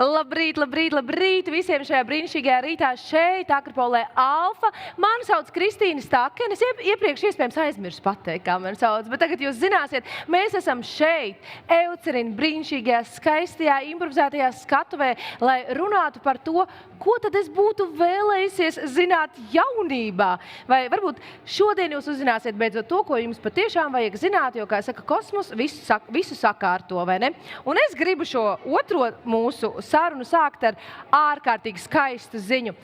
Labrīt, labrīt, labrīt visiem šajā brīnišķīgajā rītā šeit, Akropolē Alfa. Mani sauc Kristīna Stakene. Es iepriekš iespējams aizmirsu pateikt, kā mani sauc, bet tagad jūs zināsiet, mēs esam šeit, Eucerina brīnišķīgajā, skaistajā, improvizētajā skatuvē, lai runātu par to, ko tad es būtu vēlējusies zināt jaunībā. Vai varbūt šodien jūs uzzināsiet beidzot to, ko jums patiešām vajag zināt, jo, kā saka, kosmos visu sakārto, vai ne? Un es gribu šo otro mūsu sarunu sākt ar ārkārtīgi skaistu ziņu.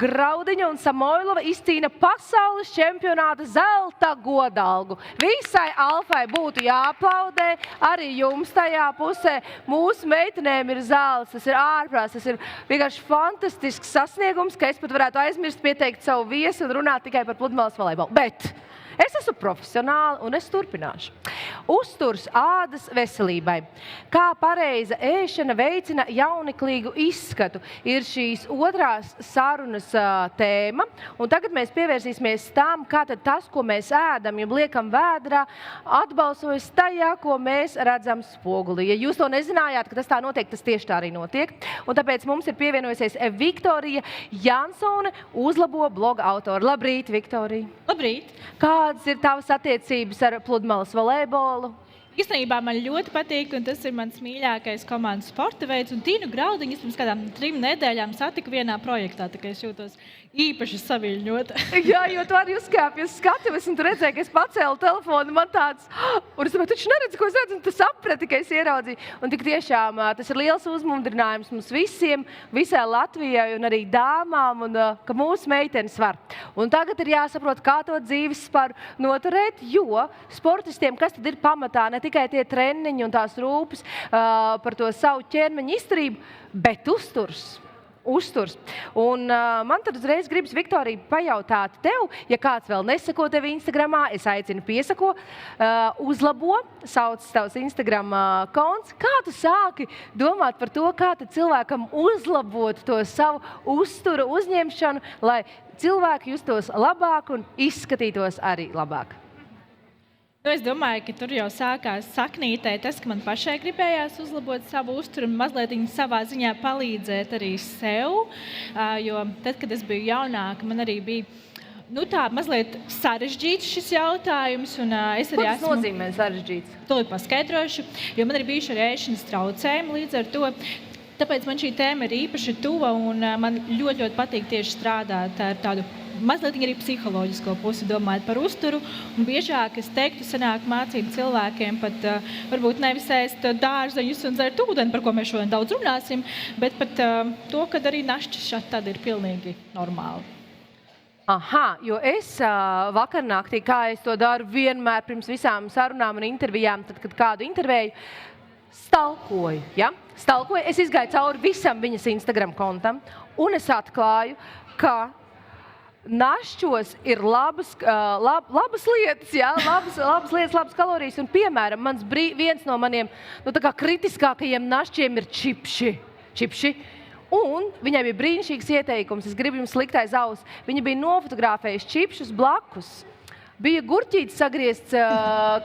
Graudiņa un Samoilova izcīna pasaules čempionāta zelta godalgu. Visai Alfai būtu jāaplaudē, arī jums tajā pusē. Mūsu meitenēm ir zelts, tas ir ārprāts, tas ir vienkārši fantastisks sasniegums, ka es pat varētu aizmirst pieteikt savu viesu un runāt tikai par pludmales volejbolu. Bet es esmu profesionāli un es turpināšu. Uzturs ādas veselībai. Kā pareiza ēšana veicina jauniklīgu izskatu ir šīs otrās sarunas tēma. Un tagad mēs pievērsīsimies tam, kā tad tas, ko mēs ēdam, ja liekam vēdrā, atbalsojas tajā, ko mēs redzam spogulī. Ja jūs to nezinājāt, ka tas tā notiek, tas tieši tā arī notiek. Un tāpēc mums ir pievienojusies Viktorija Jansone, Uzlabo bloga autora. Labrīt, Viktorija! Labrīt! Kādas ir tavas attiecības ar pludmales volejbolu? Īstenībā man ļoti patīk, un tas ir mans mīļākais komandas sporta veids. Un Tīnu Graudiņu es pirms kādām 3 nedēļām satiku vienā projektā, tā kā es jūtos īpaši saviļņota. Jā, jo tu arī uzkāpi uz skatuves, un tu redzēji, ka es pacēlu telefonu, man tāds, un es domāju, taču neredzu, ko es redzu, un tu saprati, ka es ieraudzīju. Un tik tiešām tas ir liels uzmundrinājums mums visiem, visai Latvijai un arī dāmām, un ka mūsu meitenes var. Un tagad ir jāsaprot, kā to dzīves spāru noturēt, jo sportistiem, kas tad ir pamatā, ne tikai tie treniņi un tās rūpes par to savu ķermeņa izturību, bet uzturs. Un man tad uzreiz gribas, Viktorija, pajautāt tev, ja kāds vēl nesako tevi Instagramā, es aicinu piesako, Uzlabo, sauc tavs Instagram konts. Kā tu sāki domāt par to, kā tad cilvēkam uzlabot to savu uzturu uzņemšanu, lai cilvēki justos labāk un izskatītos arī labāk? Es domāju, ka tur jau sākās saknītē tas, ka man pašai gribējās uzlabot savu uzturu un mazliet savā ziņā palīdzēt arī sev, jo tad, kad es biju jaunāka, man arī bija tā mazliet sarežģīts šis jautājums. Un, es arī ko tas nozīmē sarežģīts? To paskaidrošu, jo man arī bijuši arī ēšanas traucējumi līdz ar to. Tāpēc man šī tēma ir īpaši tuva un man ļoti, ļoti patīk tieši strādāt ar tādu mazliet arī psiholoģisko pusi, domājot par uzturu. Un biežāk, es teiktu, sanāk mācīt cilvēkiem pat varbūt nevis ēst dārzeņus un dzert ūdeni, par ko mēs šodien daudz runāsim, bet pat to, kad arī našķis šādi tad ir pilnīgi normāli. Aha, jo es vakarnaktī, kā es to daru vienmēr pirms visām sarunām un intervijām, tad, kad kādu intervēju, stalkoju, ja? Stalkoju, es izgāju cauri visam viņas Instagram kontam, un es atklāju, ka našķos ir labas lietas, jā, labas lietas, labas kalorijas. Un, piemēram, viens no maniem kritiskākajiem našķiem ir čipši. Un viņai bija brīnišķīgs ieteikums, es gribu jums likt aiz auss. Viņa bija nofotografējusi čipšus blakus. Bija gurķītis sagriezts,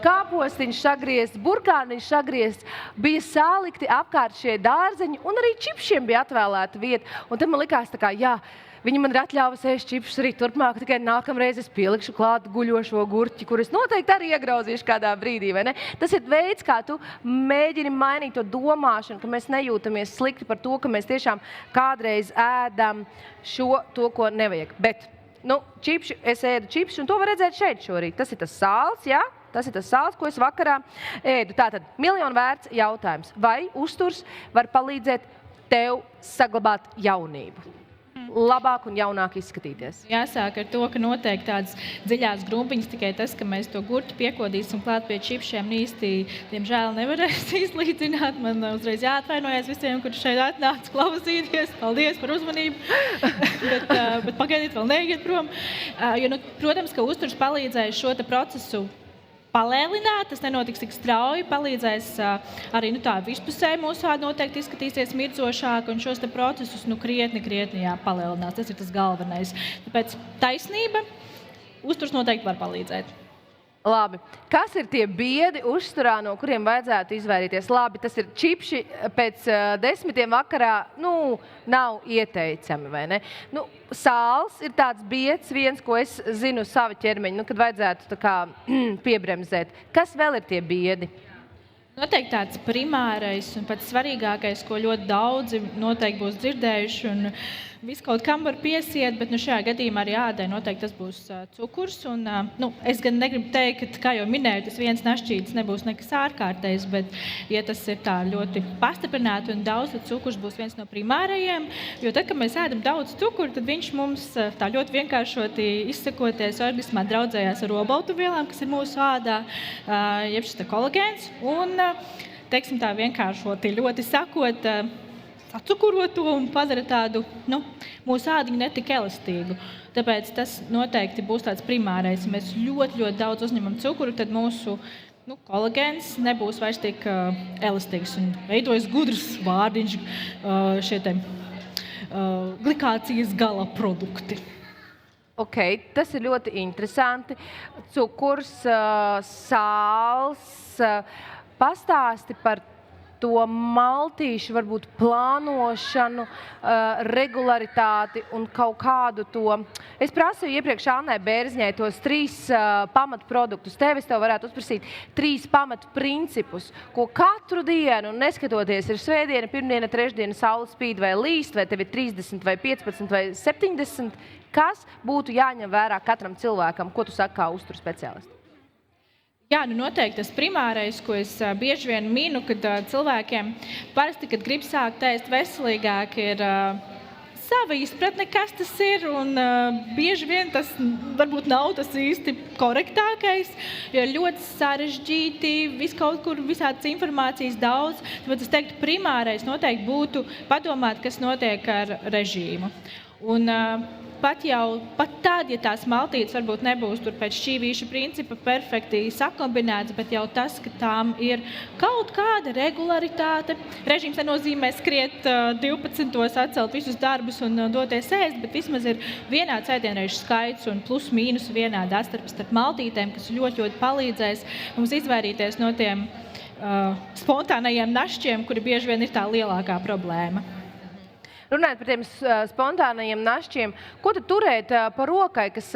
kāpostiņš sagriezts, burkāniņš sagriezts, bija salikti apkārt šie dārzeņi, un arī čipšiem bija atvēlēta vieta. Un tad man likās tā kā, jā, viņi man ir atļāvusi ēst čipšus arī turpmāk, tikai nākamreiz es pielikšu klāt guļošo gurķi, kur es noteikti arī iegrauzīšu kādā brīdī, vai ne? Tas ir veids, kā tu mēģini mainīt to domāšanu, ka mēs nejūtamies slikti par to, ka mēs tiešām kādreiz ēdam to, ko nevajag. Bet, čipši, es ēdu čipšus, un to var redzēt šeit šorīt. Tas ir tas sāls, jā? Tas ir tas sāls, ko es vakarā ēdu. Tātad, miljonvērts jautājums. Vai uzturs var palīdzēt tev saglabāt jaunību? Labāk un jaunāk izskatīties. Jāsāk ar to, ka noteikti tādas dziļās grumpiņas tikai tas, ka mēs to gurķi piekodīsim klāt pie čipšiem īsti, diemžēl nevarēs izlīdzināt. Man uzreiz jāatvainojas visiem, kuri šeit atnāca klausīties. Paldies par uzmanību, bet pagaidiet, vēl neiet prom. Protams, ka uzturs palīdzēs šo procesu palēlināt, tas nenotiks tik strauji, palīdzēs arī tā vispusēji mūsu āda noteikti izskatīsies mirdzošāk un šos te procesus krietni palēlinās. Tas ir tas galvenais. Tāpēc taisnība, uzturs noteikti var palīdzēt. Labi. Kas ir tie biedi uzturā, no kuriem vajadzētu izvairīties? Labi, tas ir čipši pēc 10 vakarā, nav ieteicami, vai ne? Sāls ir tāds bieds, viens, ko es zinu uz savu ķermeņu, kad vajadzētu tā kā piebremzēt. Kas vēl ir tie biedi? Noteikti tāds primārais un pats svarīgākais, ko ļoti daudzi noteikti būs dzirdējuši un visu kaut kam var piesiet, bet šajā gadījumā arī ādai noteikti tas būs cukurs. Un, es gan negribu teikt, ka, kā jau minēju, tas viens našķītis nebūs nekas ārkārtējs, bet, ja tas ir tā ļoti pastiprināti un daudz, tad cukurs būs viens no primārajiem, jo tad, kad mēs ēdam daudz cukuru, tad viņš mums tā ļoti vienkāršoti izsakoties organismā draudzējās ar olbaltumvielām, kas ir mūsu ādā, jeb šis kolagēns, un, teiksim tā vienkāršoti, ļoti sakot, atcukuroto un padara tādu, mūsu ādiņu netik elastīgu. Tāpēc tas noteikti būs tāds primārais. Ja mēs ļoti, ļoti daudz uzņemam cukuru, tad mūsu kolagēns nebūs vairs tik elastīgs un veidojas gudrs vārdiņš šie te glikācijas gala produkti. Ok, tas ir ļoti interesanti. Cukurs, sāls, pastāsti par to maltīšu, varbūt plānošanu, regularitāti un kaut kādu to. Es prasīju iepriekš Annai Bērziņai tos 3 pamatproduktus. Tevis tev varētu uzprasīt 3 pamatprincipus, ko katru dienu, neskatoties, ir svētdiena, pirmdiena, trešdiena, saule spīd vai līst, vai tev ir 30 vai 15 vai 70, kas būtu jāņem vērā katram cilvēkam? Ko tu saki kā uzturu speciālisti? Jā, noteikti tas primārais, ko es bieži vien minu, kad cilvēkiem parasti, kad grib sākt ēst veselīgāk, ir sava izpratne, kas tas ir, un bieži vien tas varbūt nav tas īsti korektākais, jo ir ļoti sarežģīti, kaut kur visādas informācijas daudz, tāpēc es teiktu, primārais noteikti būtu padomāt, kas notiek ar režīmu. Un pat tad, ja tās maltītes varbūt nebūs tur pēc šķīvīša principa perfekti sakombinētas, bet jau tas, ka tām ir kaut kāda regularitāte. Režīms nenozīmē skriet 12. atcelt visus darbus un doties ēst, bet vismaz ir vienāds ēdienreizu skaits un plus mīnus vienāda atstarpe starp maltītēm, kas ļoti, ļoti palīdzēs mums izvairīties no tiem spontānajiem našķiem, kuri bieži vien ir tā lielākā problēma. Runājot par tiem spontānajiem našķiem, ko tu turēt par rokai, kas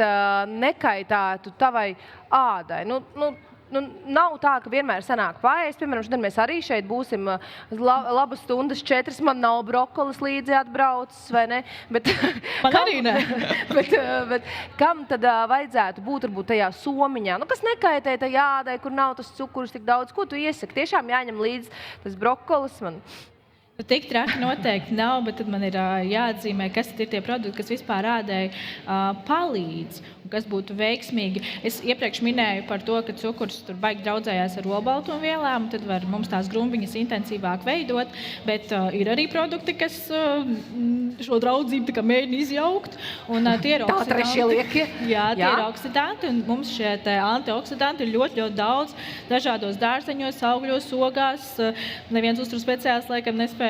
nekaitētu tavai ādai? Nav tā, ka vienmēr sanāk paēst. Piemēram, šodien mēs arī šeit būsim labas stundas 4. Man nav brokolis līdzi atbraucis, vai ne? Man arī ne. Bet kam tad vajadzētu būt varbūt tajā somiņā? Kas nekaitē tajā ādai, kur nav tas cukurs tik daudz? Ko tu iesaki? Tiešām jāņem līdzi tas brokolis man. Tik traki noteikti nav, bet tad man ir jāatzīmē, kas ir tie produkti, kas vispār ādai palīdz un kas būtu veiksmīgi. Es iepriekš minēju par to, ka cukurs tur baigi draudzējās ar olbaltumvielām, tad var mums tās grumbiņas intensīvāk veidot, bet ir arī produkti, kas šo draudzību tā kā mēģina izjaukt. Un tie ir oksidanti. Tā trešie liekie? Jā, tie ir oksidanti, un mums šie antioksidanti ir ļoti, ļoti daudz dažādos dārzeņos, augļos, ogās. Neviens uzturu speciālists laikam nespēja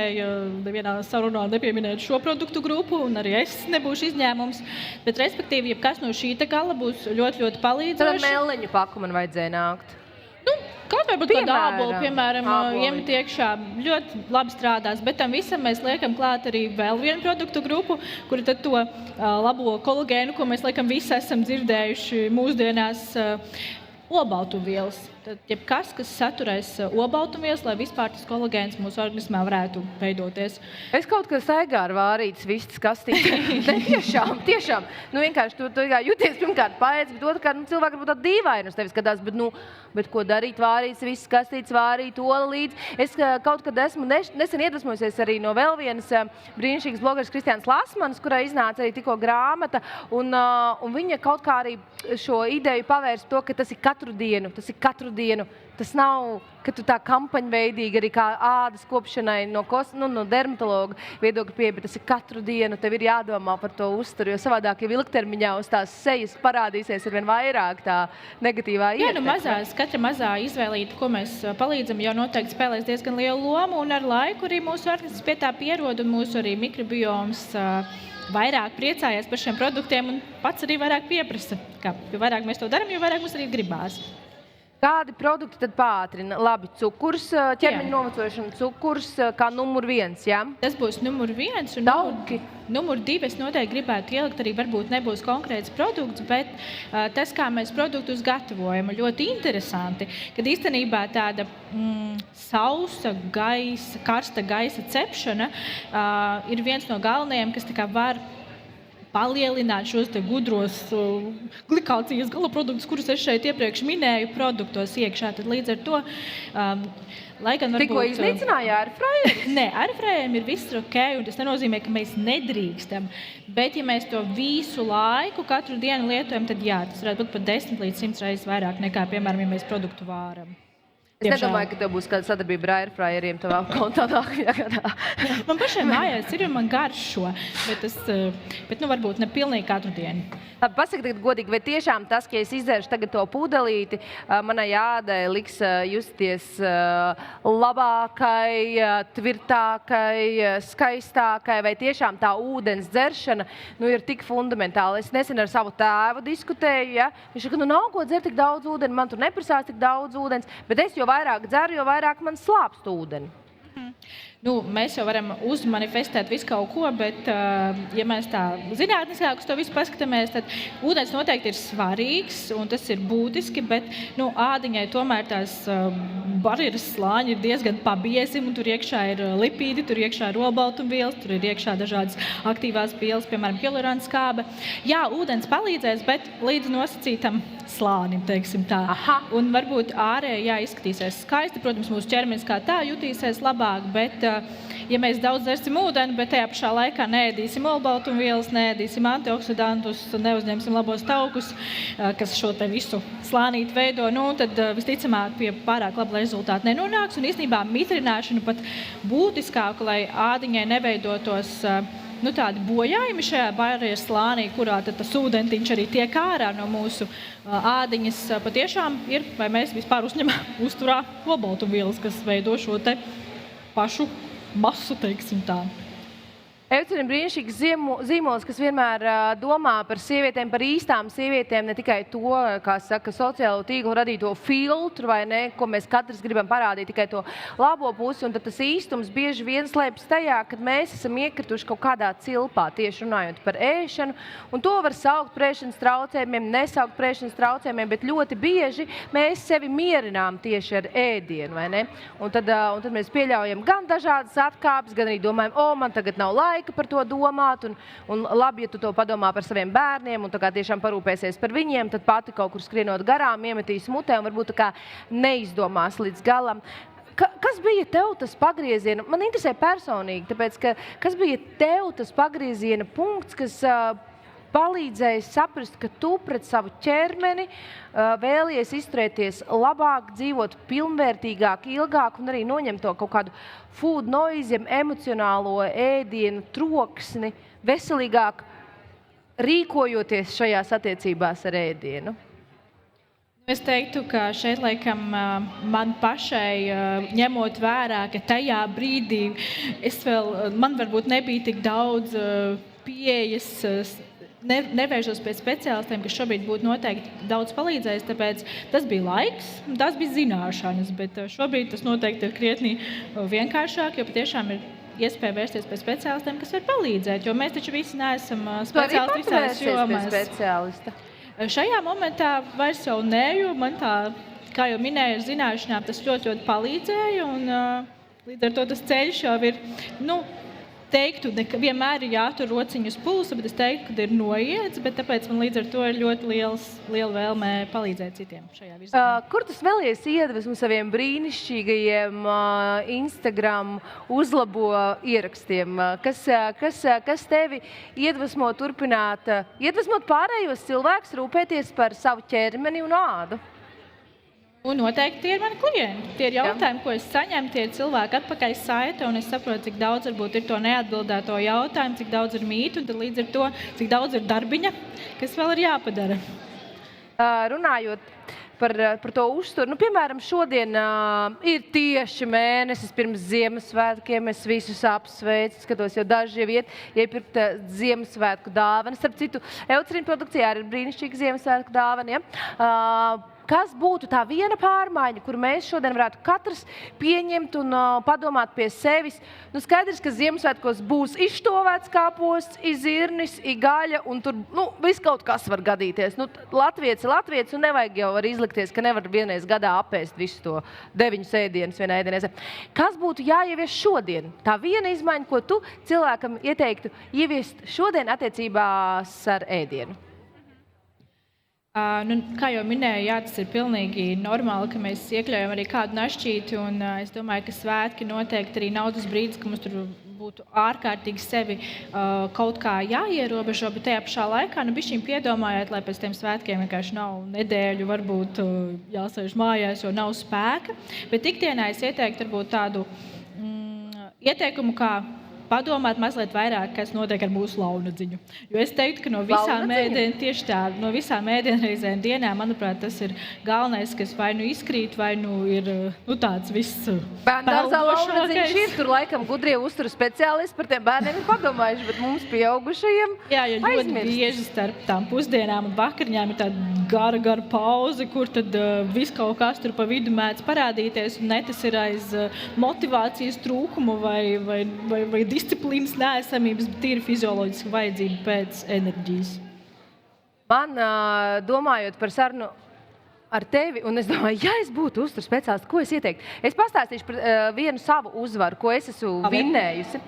nevienā sarunā nepieminēt šo produktu grupu, un arī es nebūšu izņēmums. Bet, respektīvi, jebkas no šī gala būs ļoti, ļoti palīdzoši. Tad meliņu paku man vajadzēja nākt. Kaut vai būtu kāda ābola, piemēram, iemet iekšā, ļoti labi strādās, bet tam visam mēs liekam klāt arī vēl vienu produktu grupu, kuri tad to labo kolagēnu, ko mēs laikam visi esam dzirdējuši mūsdienās, olbaltumvielas. Tad jebkas, kas saturēs olbaltumvielas, lai vispār tas kolagēns mūsu organismā varētu veidoties. Es kaut kā staigā ar vārītas vistas kastīti. Tiešām. Vienkārši tu jūties pirmkārt paēdz, bet otrkārt cilvēki būtu tādi dīvaini uz tevi skatās, bet ko darīt vārītas vistas kastītes, vārīt ola līdz. Es kaut kad esmu nesen iedvesmojusies arī no vēl vienas brīnišķīgas blogeris Kristiānas Lasmanas, kurai iznāca arī tikko grāmata, un viņa kaut kā arī šo ideju pavērs to, ka tas ir katru dienu. Tas nav, ka tu tā kampaņveidīgi arī kā ādas kopšanai no dermatologa viedokļa pieeja, bet tas ir katru dienu. Tev ir jādomā par to uzturu, jo savādāk jau ilgtermiņā uz tās sejas parādīsies arvien vairāk tā negatīvā ietekme. Katra mazā izvēlīta, ko mēs palīdzam, jau noteikti spēlēs diezgan lielu lomu, un ar laiku arī mūsu organisms pie tā pierod, un mūsu arī mikrobioms vairāk priecājas par šiem produktiem un pats arī vairāk pieprasa. Jo vairāk mēs to darām, jo vairāk mums arī gribās. Kādi produkti tad pātrina? Labi, cukurs, ķermeņa novecošana, cukurs kā numur 1, jā? Tas būs numur 1 un numur 2. Es noteikti gribētu ielikt arī, varbūt nebūs konkrēts produkts, bet tas, kā mēs produktus gatavojam, ir ļoti interesanti, kad īstenībā tāda sausa gaisa, karsta gaisa cepšana ir viens no galvenajiem, kas tā kā var palielināt šos te gudros glikācijas galaproduktus, kurus es šeit iepriekš minēju, produktos iekšā. Tad līdz ar to, lai gan varbūt... Tikko iznīcināja airfryeris? Nē, airfryeriem ir viss ok, un tas nenozīmē, ka mēs nedrīkstam. Bet, ja mēs to visu laiku, katru dienu lietojam, tad jā, tas varētu būt pat 10 līdz 100 reizes vairāk nekā, piemēram, ja mēs produktu vāram. Es nedomāju, ka tev būs kāda sadarbība ar airfryeriem tavā kontā nākamajā gadā. Man pašai mājās ir, un man garšo, bet varbūt ne pilnīgi katru dienu. Labi, pasaki tagad godīgi, vai tiešām tas, ka es izdzeršu tagad to pudelīti, manai ādai liks justies labākai, tvirtākai, skaistākai, vai tiešām tā ūdens dzeršana ir tik fundamentāla. Es nesen ar savu tēvu diskutēju, ja? Viņš saka, nav ko dzert tik daudz ūdeni, man tur neprasās tik daudz ūdens, bet es jo vairāk dzeru, jo vairāk man slāpst ūdeni. Mēs jau varam uzmanifestēt visu kaut ko, bet, ja mēs tā zinātniskāk uz to visu paskatāmies, tad ūdens noteikti ir svarīgs, un tas ir būtiski, bet ādiņai tomēr tās barjeras slāņi ir diezgan pabiezi, un tur iekšā ir lipīdi, tur iekšā ir olbaltumvielas, tur ir iekšā dažādas aktīvās vielas, piemēram, hialuronskābe. Jā, ūdens palīdzēs, bet līdz nosacītam slānim, teiksim tā. Aha. Un varbūt ārēji izskatīsies skaisti, protams, mūsu ķermenis kā tā jutīsies labāk, bet ja mēs daudz dzersim ūdeni, bet tajā pašā laikā neēdīsim olbaltumvielas, neēdīsim antioksidantus, neuzņemsim labos taukus, kas šo te visu slānīti veido, tad visticamāk pie pārāk laba rezultāta nenonāks. Un īstenībā mitrināšana pat būtiskāku, lai ādiņai neveidotos tādi bojājumi šajā barjeras slānī, kurā tad tas ūdentiņš arī tiek ārā no mūsu ādiņas, patiešām ir, vai mēs vispār uzņemam uzturā olbaltumvielas, kas veido šo te pašu masu, teiksim tā. Evcena ir brīnišķīgs zīmols, kas vienmēr domā par sievietēm, par īstām sievietēm, ne tikai to, kā saka, sociālo tīklu radīto filtru, vai ne, ko mēs katrs gribam parādīt, tikai to labo pusi, un tad tas īstums bieži vien slēpjas tajā, kad mēs esam iekrituši kaut kādā cilpā, tieši runājot par ēšanu, un to var saukt par ēšanas traucējumiem, nesaukt par ēšanas traucējumiem, bet ļoti bieži mēs sevi mierinām tieši ar ēdienu, vai ne? Un tad mēs pieļaujam gan dažādas atkāpes, gan arī domājam, man tagad nav laika par to domāt, un labi, ja tu to padomā par saviem bērniem, un tā kā tiešām parūpēsies par viņiem, tad pati kaut kur skrienot garām, iemetīs mutē, un varbūt tā kā neizdomās līdz galam. Kas bija tev tas pagrieziena? Man interesē personīgi, tāpēc, ka kas bija tev tas pagrieziena punkts, kas palīdzēja saprast, ka tu pret savu ķermeni vēlies izturēties labāk, dzīvot pilnvērtīgāk, ilgāk un arī noņemt to kaut kādu food noise, emocionālo ēdienu, troksni, veselīgāk rīkojoties šajās attiecībās ar ēdienu? Es teiktu, ka šeit laikam man pašai ņemot vērā, ka tajā brīdī man varbūt nebija tik daudz pieejas, nevēršos pēc speciālistiem, kas šobrīd būtu noteikti daudz palīdzējis, tāpēc tas bija laiks, tas bija zināšanas, bet šobrīd tas noteikti ir krietni vienkāršāk, jo patiešām ir iespēja vērsties pēc speciālistiem, kas var palīdzēt, jo mēs taču visi neesam speciālisti visās jomās. Šajā momentā vairs jau nē, jo man tā, kā jau minēju, ar zināšanām tas ļoti, ļoti palīdzēja, un līdz ar to tas ceļš jau ir, teiktu, ka vienmēr ir jātur rociņu uz pulsa, bet es teiktu, ka ir noiets, bet tāpēc man līdz ar to ir ļoti liela vēlme palīdzēt citiem šajā virzienā. Kur tu vēlies iedvesmu saviem brīnišķīgajiem Instagram uzlabo ierakstiem? Kas tevi iedvesmo turpināt, iedvesmot pārējos cilvēkus rūpēties par savu ķermeni un ādu? Un noteikti tie ir mani klienti. Tie ir jautājumi, ko es saņemu, tie ir cilvēki atpakaļ saite, un es saprotu, cik daudz varbūt ir to neatbildēto jautājumu, cik daudz ir mītu, un tad līdz ar to, cik daudz ir darbiņa, kas vēl ir jāpadara. Runājot par to uzturu, piemēram, šodien ir tieši mēnesis pirms Ziemassvētkiem, es visus apsveicu, skatos, jau daži jau iepirkt Ziemassvētku dāvanas. Starp citu, Eucerina produkcijā ir brīnišķīga Ziemassvētku dāvana, ja? kas būtu tā viena pārmaiņa, kur mēs šodien varētu katrs pieņemt un padomāt pie sevis. Nu, skaidrs, ka Ziemassvētkos būs izštovēts kāposts, izirnis, gaļa, un tur viss kaut kas var gadīties. Nu, Latvijas, un nevajag jau var izlikties, ka nevar vienreiz gadā apēst visu to 9 ēdienus vienā ēdienē. Kas būtu jāievieš šodien? Tā viena izmaiņa, ko tu cilvēkam ieteiktu ieviest šodien attiecībās ar ēdienu? Kā jau minēju, tas ir pilnīgi normāli, ka mēs iekļaujam arī kādu našķīti, un es domāju, ka svētki noteikti arī nav tas brīdis, ka mums tur būtu ārkārtīgi sevi kaut kā jāierobežo, bet tajā pašā laikā bišķiņ piedomājiet, lai pēc tiem svētkiem vienkārši nav nedēļu, varbūt jāsēž mājās, jo nav spēka. Bet ikdienā es ieteiktu varbūt tādu ieteikumu, kā padomāt mazliet vairāk, kas notiek ar mūsu launadziņu. Jo es teiktu, ka no visām ēdienreizēm dienā, manuprāt, tas ir galvenais, kas vai nu izkrīt, vai nu ir tāds viss Bērndārzā launadziņš ir, tur laikam gudrie uzturu speciālisti par tiem bērniem ir padomājuši, bet mums pieaugušajiem jo ļoti bieži starp tām pusdienām un vakariņām ir tāda gara pauze, kur tad viss kaut kas tur pa vidu mēdz parādīties, un ne tas ir aiz motivācijas trūkumu vai disciplīnas neesamības, bet ir fizioloģiska vajadzība pēc enerģijas. Man, domājot par sarunu ar tevi, un es domāju, ja es būtu uzturu speciālists, ko es ieteiktu? Es pastāstīšu par vienu savu uzvaru, ko es esmu vinnējusi.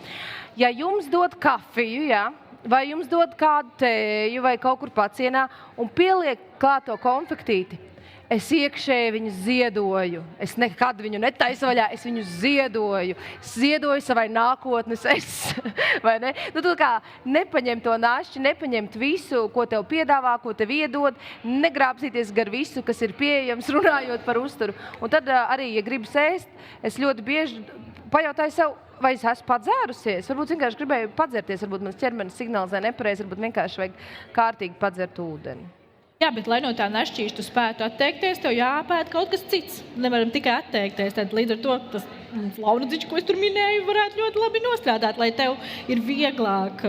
Ja jums dod kafiju, vai jums dod kādu tēju vai kaut kur pacienā un pieliek klāt to konfektīti, es iekšēji viņu ziedoju. Es nekad viņu netaisu vaļā, es viņu ziedoju. Ziedoju savai nākotnes vai ne? Tu kā nepaņem to našķi, nepaņemt visu, ko tev piedāvā, ko tev iedod, negrābsīties gar visu, kas ir pieejams, runājot par uzturu. Un tad arī, ja gribas ēst, es ļoti bieži pajautāju sev, vai es esmu padzērusies. Varbūt vienkārši gribēju padzerties, varbūt mans ķermenis signalizē nepareizi, varbūt vienkārši vajag kārtīgi padzert ūdeni. Jā, bet lai no tā našķīša tu spētu atteikties, tev jāpēt kaut kas cits. Nevaram tikai atteikties. Tad līdz ar to tas launadziņš, ko es tur minēju, varētu ļoti labi nostrādāt, lai tev ir vieglāk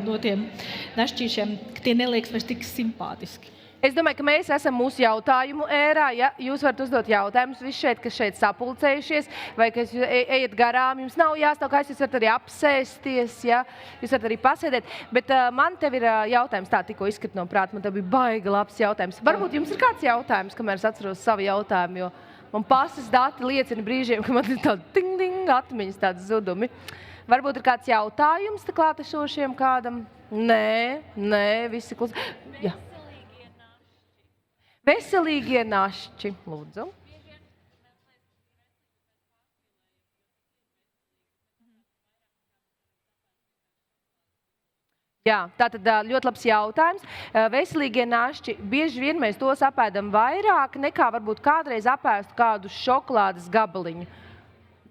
no tiem našķīšiem, ka tie neliekas vairs tik simpātiski. Es domāju, ka mēs esam mūsu jautājumu ērā. Ja? Jūs varat uzdot jautājumus visi šeit, kas šeit sapulcējušies, vai kas ejat garām. Jums nav jāstāv kājas, jūs varat arī apsēsties, ja? Jūs varat arī pasēdēt. Bet man tev ir jautājums, tā tikko izskrit no prāta, man tev bija baigi labs jautājums. Varbūt jums ir kāds jautājums, kamēr es atceros savu jautājumu, jo man pasas dati liecina brīžiem, ka man ir tāda ting-ding atmiņas, tādas zudumi. Varbūt ir kāds jautājums klātešošiem kādam? Nē, visi klus. Jā. Veselīgie našķi, lūdzu. Jā, tātad ļoti labs jautājums. Veselīgie našķi, bieži vien mēs tos apēdam vairāk nekā varbūt kādreiz apēstu kādu šokolādes gabaliņu.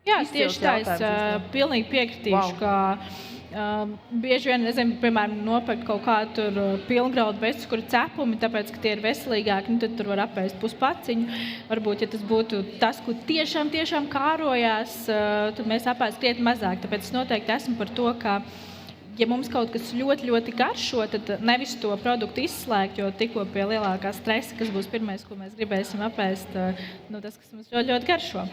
Jā, tieši tā, es pilnīgi piekritīšu, ka bieži vien, nezinu, piemēram, nopērkt kaut kādu tur pilngraudu bezcukura cepumi, tāpēc, ka tie ir veselīgāki, tad tur var apēst puspaciņu. Varbūt, ja tas būtu tas, ko tiešām kārojās, tad mēs apēst krietni mazāk. Tāpēc es noteikti esmu par to, ka ja mums kaut kas ļoti, ļoti garšo, tad nevis to produktu izslēgt, jo tikko pie lielākā stresa, kas būs pirmais, ko mēs gribēsim apēst, tas, kas mums ļoti, ļoti garšo.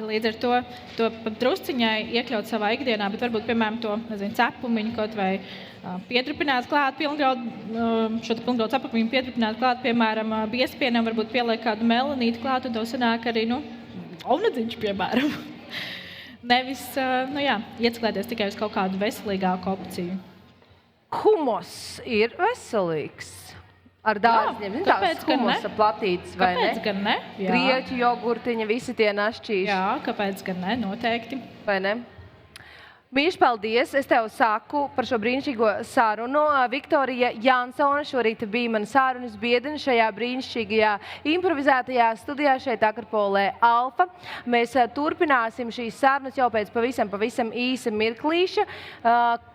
Līdz ar to drusciņai iekļaut savā ikdienā, bet varbūt, piemēram, to, cepumiņu kaut vai pietrupināt klāt, šo pilngraudu cepumiņu pietrupināt klāt, piemēram, biespienam, varbūt pieliek kādu melanīti klāt, un tev sanāk arī, launadziņš, piemēram. Nevis, ieciklēties tikai uz kaut kādu veselīgāku opciju. Humos ir veselīgs. Ar dārzņiem. Kāpēc gan ne? Humosa platītes, vai ne? Kāpēc gan ne? Grieķu jogurtiņa, visi tie našķīši. Jā, kāpēc gan ne? Noteikti. Vai ne? Mīļš, paldies! Es tev saku par šo brīnišķīgo sarunu. Viktorija Jansone šorīt bija mana sarunas biedrene šajā brīnišķīgajā improvizētajā studijā šeit Akropolē Alfa. Mēs turpināsim šīs sarunas jau pēc pavisam īsa mirklīša.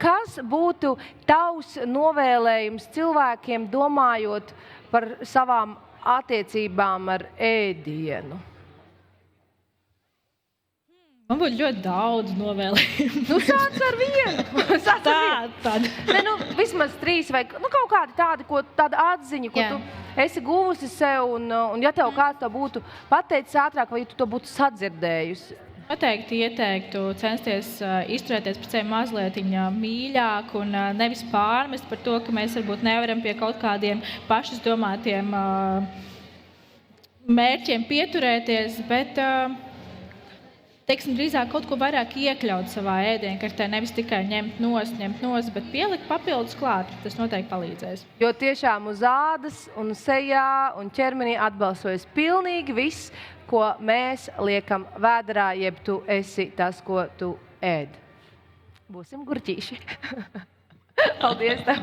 Kas būtu tavs novēlējums cilvēkiem domājot par savām attiecībām ar ēdienu? Man būtu ļoti daudz novēlējumu. Sāc ar vienu. tāda. Vismaz 3 vai kaut kādi tāda atziņa, ko tu esi guvusi sev, un ja tev kāds to būtu pateicis ātrāk, vai tu to būtu sadzirdējusi? Noteikti ieteiktu censties izturēties pret sevi mazliet mīļāk un nevis pārmest par to, ka mēs varbūt nevaram pie kaut kādiem pašas domātiem mērķiem pieturēties, bet drīzāk kaut ko vairāk iekļaut savā ēdienkartē, nevis tikai ņemt nost, bet pielikt papildus klāt. Tas noteikti palīdzēs. Jo tiešām uz ādas un sejā un ķermenī atbalsojas pilnīgi viss, ko mēs liekam vēderā, jeb tu esi tas, ko tu ēd. Būsim gurķīši. Paldies tev!